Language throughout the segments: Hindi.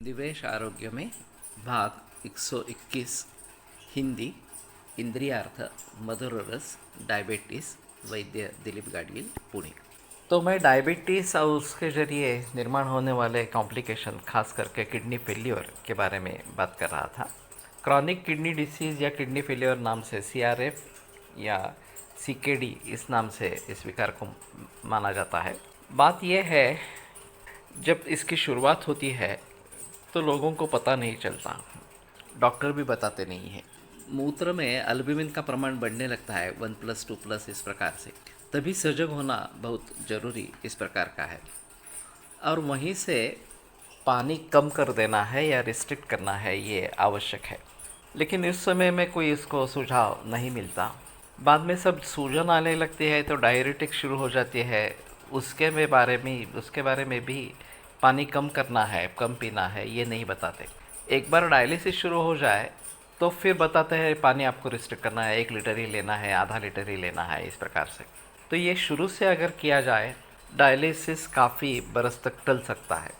दिवेश आरोग्य में भाग 121 हिंदी इंद्रियार्थ मधुर रस डायबिटीज़ वैद्य दिलीप गाडगिल पुणे। तो मैं डायबिटीज़ और उसके ज़रिए निर्माण होने वाले कॉम्प्लिकेशन खास करके किडनी फेल्योर के बारे में बात कर रहा था। क्रॉनिक किडनी डिसीज़ या किडनी फेल्योर नाम से CRF या CKD इस नाम से इस विकार को माना जाता है। बात यह है, जब इसकी शुरुआत होती है तो लोगों को पता नहीं चलता, डॉक्टर भी बताते नहीं हैं। मूत्र में अल्बुमिन का प्रमाण बढ़ने लगता है 1+, 2+ इस प्रकार से, तभी सजग होना बहुत ज़रूरी इस प्रकार का है। और वहीं से पानी कम कर देना है या रिस्ट्रिक्ट करना है, ये आवश्यक है। लेकिन इस समय में कोई इसको सुझाव नहीं मिलता। बाद में सब सूजन आने लगती है तो डायरेटिक शुरू हो जाती है, उसके बारे में भी पानी कम करना है, कम पीना है, ये नहीं बताते। एक बार डायलिसिस शुरू हो जाए तो फिर बताते हैं पानी आपको रिस्ट्रिक्ट करना है, 1 लीटर ही लेना है, आधा लीटर ही लेना है, इस प्रकार से। तो ये शुरू से अगर किया जाए, डायलिसिस काफ़ी बरस तक टल सकता है।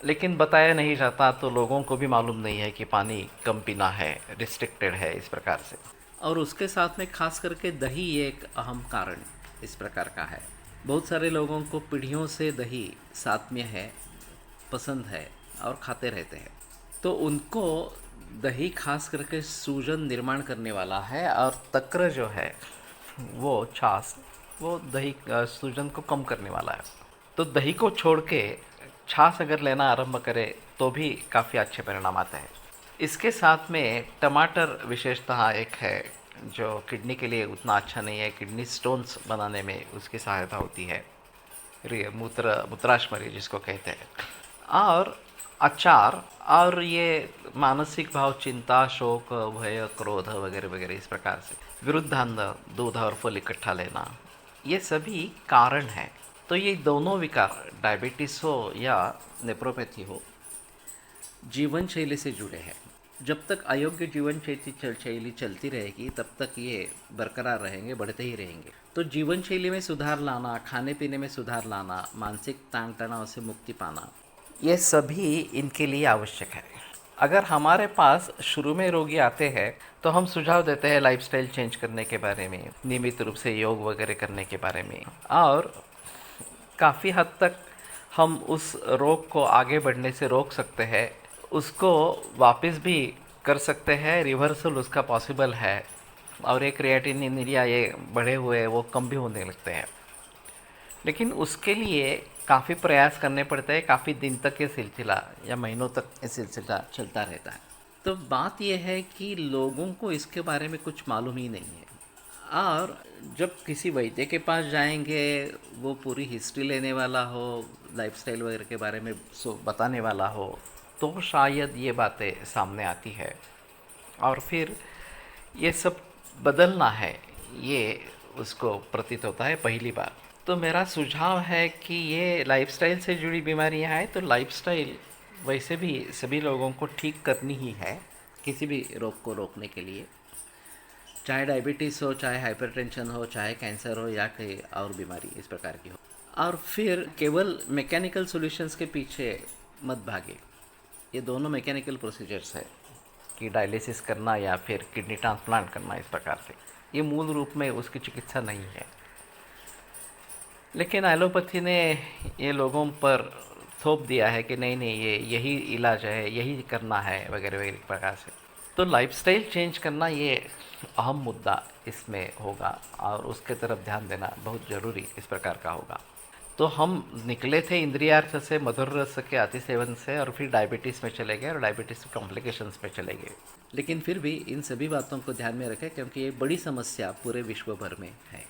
लेकिन बताया नहीं जाता तो लोगों को भी मालूम नहीं है कि पानी कम पीना है, रिस्ट्रिक्टेड है, इस प्रकार से। और उसके साथ में खास करके दही एक अहम कारण इस प्रकार का है। बहुत सारे लोगों को पीढ़ियों से दही साथ में है, पसंद है और खाते रहते हैं। तो उनको दही खास करके सूजन निर्माण करने वाला है, और तक्र जो है वो छाछ, वो दही सूजन को कम करने वाला है। तो दही को छोड़ के छाछ अगर लेना आरंभ करें तो भी काफ़ी अच्छे परिणाम आते हैं। इसके साथ में टमाटर विशेषतः एक है जो किडनी के लिए उतना अच्छा नहीं है, किडनी स्टोन्स बनाने में उसकी सहायता होती है, मूत्राशमरी जिसको कहते हैं। और अचार और ये मानसिक भाव, चिंता, शोक, भय, क्रोध वगैरह वगैरह इस प्रकार से विरुद्धांध दूध और फल इकट्ठा लेना, ये सभी कारण हैं। तो ये दोनों विकार, डायबिटीज़ हो या नेप्रोपैथी हो, जीवन शैली से जुड़े हैं। जब तक अयोग्य जीवन शैली चलती रहेगी तब तक ये बरकरार रहेंगे, बढ़ते ही रहेंगे। तो जीवन शैली में सुधार लाना, खाने पीने में सुधार लाना, मानसिक ताण तनाव से मुक्ति पाना, ये सभी इनके लिए आवश्यक है। अगर हमारे पास शुरू में रोगी आते हैं तो हम सुझाव देते हैं लाइफस्टाइल चेंज करने के बारे में, नियमित रूप से योग वगैरह करने के बारे में, और काफ़ी हद तक हम उस रोग को आगे बढ़ने से रोक सकते हैं, उसको वापस भी कर सकते हैं, रिवर्सल उसका पॉसिबल है। और एक क्रिएटिनिन या ये बढ़े हुए वो कम भी होने लगते हैं। लेकिन उसके लिए काफ़ी प्रयास करने पड़ते हैं, काफ़ी दिन तक ये सिलसिला या महीनों तक ये सिलसिला चलता रहता है। तो बात यह है कि लोगों को इसके बारे में कुछ मालूम ही नहीं है, और जब किसी वैद्य के पास जाएंगे, वो पूरी हिस्ट्री लेने वाला हो, लाइफस्टाइल वगैरह के बारे में बताने वाला हो, तो शायद ये बातें सामने आती है और फिर ये सब बदलना है, ये उसको प्रतीत होता है पहली बार। तो मेरा सुझाव है कि ये लाइफस्टाइल से जुड़ी बीमारियां हैं, तो लाइफस्टाइल वैसे भी सभी लोगों को ठीक करनी ही है किसी भी रोग को रोकने के लिए, चाहे डायबिटीज़ हो, चाहे हाइपरटेंशन हो, चाहे कैंसर हो या कोई और बीमारी इस प्रकार की हो। और फिर केवल मैकेनिकल सॉल्यूशंस के पीछे मत भागे। ये दोनों मैकेनिकल प्रोसीजर्स है कि डायलिसिस करना या फिर किडनी ट्रांसप्लांट करना, इस प्रकार से ये मूल रूप में उसकी चिकित्सा नहीं है। लेकिन एलोपैथी ने ये लोगों पर थोप दिया है कि नहीं नहीं, ये यही इलाज है, यही करना है वगैरह वगैरह प्रकार से। तो लाइफस्टाइल चेंज करना ये अहम मुद्दा इसमें होगा, और उसके तरफ ध्यान देना बहुत ज़रूरी इस प्रकार का होगा। तो हम निकले थे इंद्रियार्थ से, मधुर रस के अति सेवन से, और फिर डायबिटीज़ में चले गए और डायबिटीज़ कॉम्प्लिकेशंस में चले गए। लेकिन फिर भी इन सभी बातों को ध्यान में रखें, क्योंकि ये बड़ी समस्या पूरे विश्व भर में है।